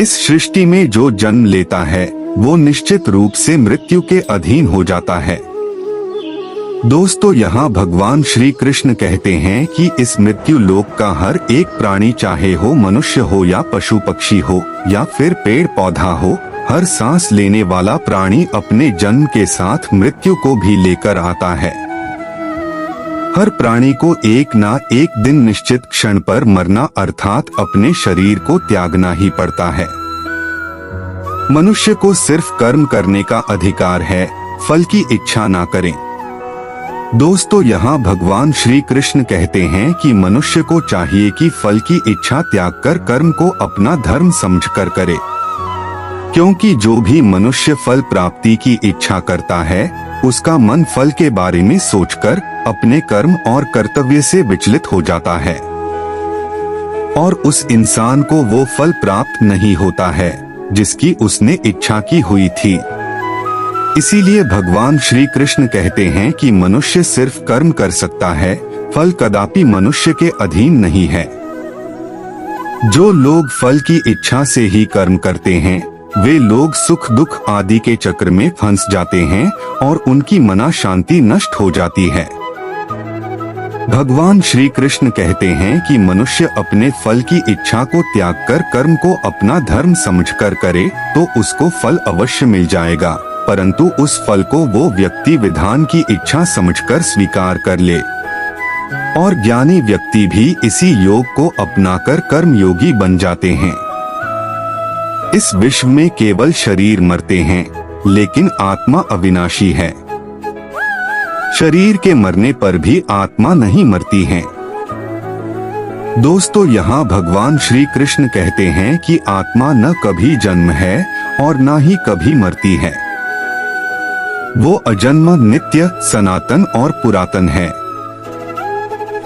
इस सृष्टि में जो जन्म लेता है वो निश्चित रूप से मृत्यु के अधीन हो जाता है। दोस्तों, यहाँ भगवान श्री कृष्ण कहते हैं कि इस मृत्यु लोक का हर एक प्राणी, चाहे हो मनुष्य हो या पशु पक्षी हो या फिर पेड़ पौधा हो, हर सांस लेने वाला प्राणी अपने जन्म के साथ मृत्यु को भी लेकर आता है। हर प्राणी को एक ना एक दिन निश्चित क्षण पर मरना अर्थात अपने शरीर को त्यागना ही पड़ता है। मनुष्य को सिर्फ कर्म करने का अधिकार है, फल की इच्छा ना करें। दोस्तों, यहाँ भगवान श्री कृष्ण कहते हैं कि मनुष्य को चाहिए कि फल की इच्छा त्याग कर कर्म को अपना धर्म समझकर करे, क्योंकि जो भी मनुष्य फल प्राप्ति की इच्छा करता है उसका मन फल के बारे में सोचकर अपने कर्म और कर्तव्य से विचलित हो जाता है और उस इंसान को वो फल प्राप्त नहीं होता है जिसकी उसने इच्छा की हुई थी। इसीलिए भगवान श्री कृष्ण कहते हैं कि मनुष्य सिर्फ कर्म कर सकता है, फल कदापि मनुष्य के अधीन नहीं है। जो लोग फल की इच्छा से ही कर्म करते हैं वे लोग सुख दुख आदि के चक्र में फंस जाते हैं और उनकी मना शांति नष्ट हो जाती है। भगवान श्री कृष्ण कहते हैं कि मनुष्य अपने फल की इच्छा को त्याग कर कर्म को अपना धर्म समझकर करे तो उसको फल अवश्य मिल जाएगा, परंतु उस फल को वो व्यक्ति विधान की इच्छा समझकर स्वीकार कर ले। और ज्ञानी व्यक्ति भी इसी योग को अपनाकर कर्म योगी बन जाते हैं। इस विश्व में केवल शरीर मरते हैं, लेकिन आत्मा अविनाशी है। शरीर के मरने पर भी आत्मा नहीं मरती है। दोस्तों, यहाँ भगवान श्री कृष्ण कहते हैं कि आत्मा न कभी जन्म है और न ही कभी मरती है। वो अजन्म, नित्य, सनातन और पुरातन है,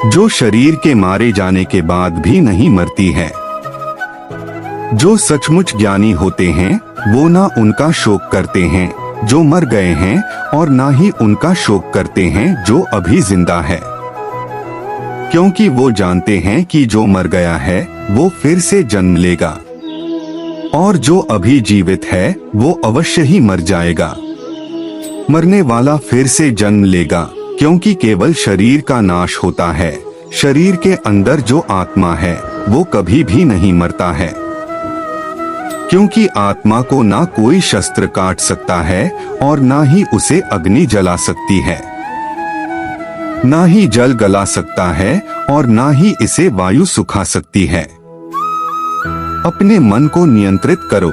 जो शरीर के मारे जाने के बाद भी नहीं मरती है। जो सचमुच ज्ञानी होते हैं वो ना उनका शोक करते हैं जो मर गए हैं और ना ही उनका शोक करते हैं जो अभी जिंदा है, क्योंकि वो जानते हैं कि जो मर गया है वो फिर से जन्म लेगा और जो अभी जीवित है वो अवश्य ही मर जाएगा। मरने वाला फिर से जन्म लेगा, क्योंकि केवल शरीर का नाश होता है। शरीर के अंदर जो आत्मा है वो कभी भी नहीं मरता है, क्योंकि आत्मा को ना कोई शस्त्र काट सकता है और ना ही उसे अग्नि जला सकती है, ना ही जल गला सकता है और ना ही इसे वायु सुखा सकती है। अपने मन को नियंत्रित करो।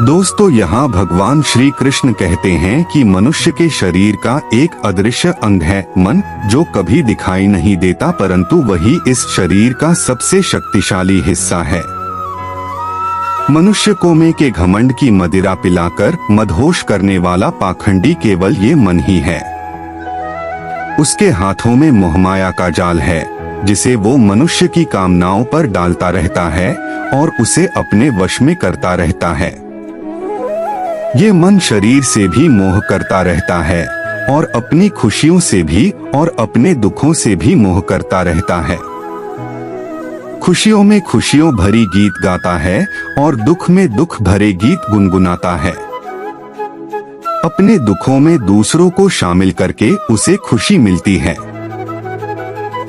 दोस्तों, यहाँ भगवान श्री कृष्ण कहते हैं कि मनुष्य के शरीर का एक अदृश्य अंग है मन, जो कभी दिखाई नहीं देता, परंतु वही इस शरीर का सबसे शक्तिशाली हिस्सा है। मनुष्य को में के घमंड की मदिरा पिलाकर मदहोश करने वाला पाखंडी केवल ये मन ही है। उसके हाथों में मोहमाया का जाल है, जिसे वो मनुष्य की कामनाओं पर डालता रहता है और उसे अपने वश में करता रहता है। ये मन शरीर से भी मोह करता रहता है और अपनी खुशियों से भी और अपने दुखों से भी मोह करता रहता है। खुशियों में खुशियों भरी गीत गाता है और दुख में दुख भरे गीत गुनगुनाता है। अपने दुखों में दूसरों को शामिल करके उसे खुशी मिलती है।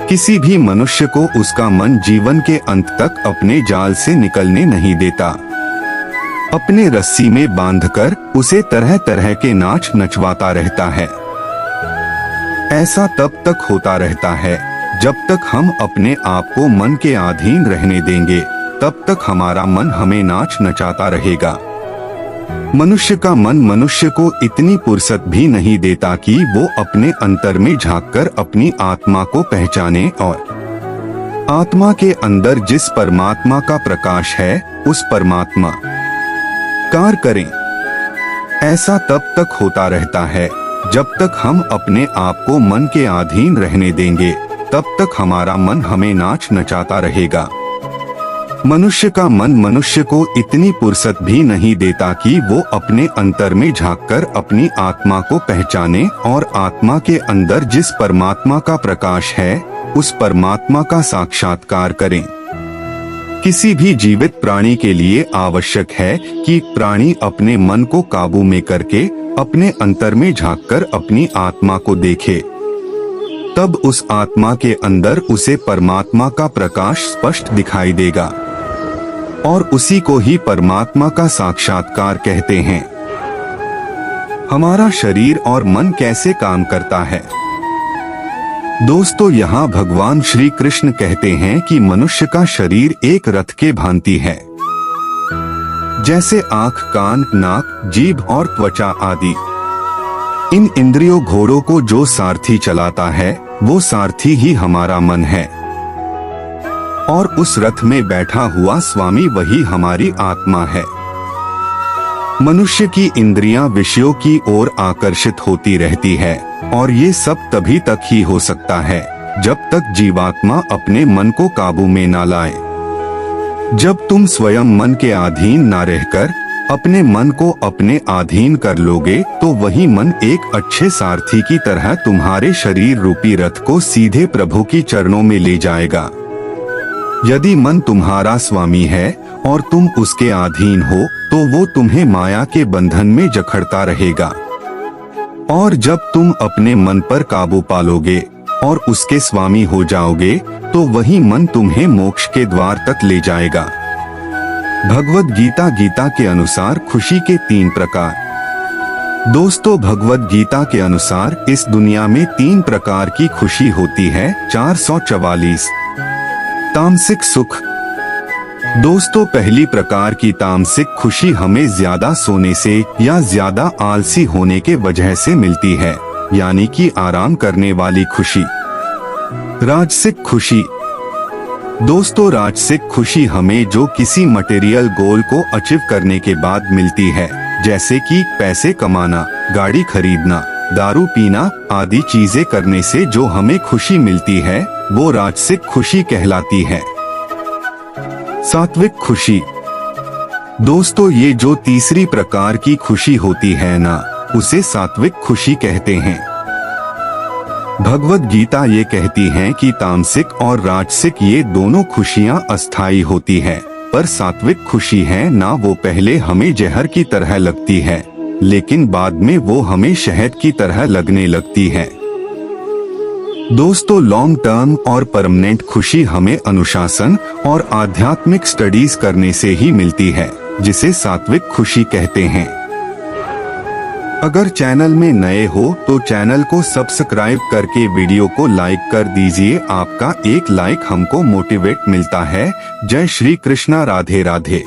किसी भी मनुष्य को उसका मन जीवन के अंत तक अपने जाल से निकलने नहीं देता। अपने रस्सी में बांधकर उसे तरह तरह के नाच नचवाता रहता है। ऐसा तब तक होता रहता है जब तक हम अपने आप को मन के अधीन रहने देंगे, तब तक हमारा मन हमें नाच नचाता रहेगा। मनुष्य का मन मनुष्य को इतनी फुर्सत भी नहीं देता कि वो अपने अंतर में झांककर अपनी आत्मा को पहचाने और आत्मा के अंदर जिस परमात्मा का प्रकाश है उस परमात्मा कार करें। ऐसा तब तक होता रहता है जब तक हम अपने आप को मन के अधीन रहने देंगे, तब तक हमारा मन हमें नाच नचाता रहेगा। मनुष्य का मन मनुष्य को इतनी फुर्सत भी नहीं देता कि वो अपने अंतर में झांककर अपनी आत्मा को पहचाने और आत्मा के अंदर जिस परमात्मा का प्रकाश है उस परमात्मा का साक्षात्कार करें। किसी भी जीवित प्राणी के लिए आवश्यक है कि प्राणी अपने मन को काबू में करके अपने अंतर में झांककर अपनी आत्मा को देखे। तब उस आत्मा के अंदर उसे परमात्मा का प्रकाश स्पष्ट दिखाई देगा और उसी को ही परमात्मा का साक्षात्कार कहते हैं। हमारा शरीर और मन कैसे काम करता है? दोस्तों, यहाँ भगवान श्री कृष्ण कहते हैं कि मनुष्य का शरीर एक रथ के भांति है। जैसे आँख, कान, नाक, जीभ और त्वचा आदि इन इंद्रियों घोड़ों को जो सारथी चलाता है वो सारथी ही हमारा मन है और उस रथ में बैठा हुआ स्वामी वही हमारी आत्मा है। मनुष्य की इंद्रियां विषयों की ओर आकर्षित होती रहती है और ये सब तभी तक ही हो सकता है जब तक जीवात्मा अपने मन को काबू में ना लाए। जब तुम स्वयं मन के अधीन ना रहकर अपने मन को अपने अधीन कर लोगे तो वही मन एक अच्छे सारथी की तरह तुम्हारे शरीर रूपी रथ को सीधे प्रभु की चरणों में ले जाएगा। यदि मन तुम्हारा स्वामी है और तुम उसके अधीन हो तो वो तुम्हें माया के बंधन में जकड़ता रहेगा और जब तुम अपने मन पर काबू पालोगे और उसके स्वामी हो जाओगे तो वही मन तुम्हें मोक्ष के द्वार तक ले जाएगा। भगवद गीता के अनुसार खुशी के 3 प्रकार। दोस्तों, भगवद गीता के अनुसार इस दुनिया में 3 प्रकार की खुशी होती है। 444 तामसिक सुख। दोस्तों, पहली प्रकार की तामसिक खुशी हमें ज्यादा सोने से या ज्यादा आलसी होने के वजह से मिलती है, यानी कि आराम करने वाली खुशी। राजसिक खुशी। दोस्तों, राजसिक खुशी हमें जो किसी मटेरियल गोल को अचीव करने के बाद मिलती है, जैसे कि पैसे कमाना, गाड़ी खरीदना, दारू पीना आदि चीजें करने से जो हमें खुशी मिलती है वो राजसिक खुशी कहलाती है। सात्विक खुशी। दोस्तों, ये जो तीसरी प्रकार की खुशी होती है ना, उसे सात्विक खुशी कहते हैं। भगवद गीता ये कहती है कि तामसिक और राजसिक ये दोनों खुशियां अस्थायी होती है, पर सात्विक खुशी है ना, वो पहले हमें जहर की तरह लगती है लेकिन बाद में वो हमें शहद की तरह लगने लगती है। दोस्तों, लॉन्ग टर्म और परमानेंट खुशी हमें अनुशासन और आध्यात्मिक स्टडीज करने से ही मिलती है, जिसे सात्विक खुशी कहते हैं। अगर चैनल में नए हो तो चैनल को सब्सक्राइब करके वीडियो को लाइक कर दीजिए। आपका एक लाइक हमको मोटिवेट मिलता है। जय श्री कृष्णा। राधे राधे।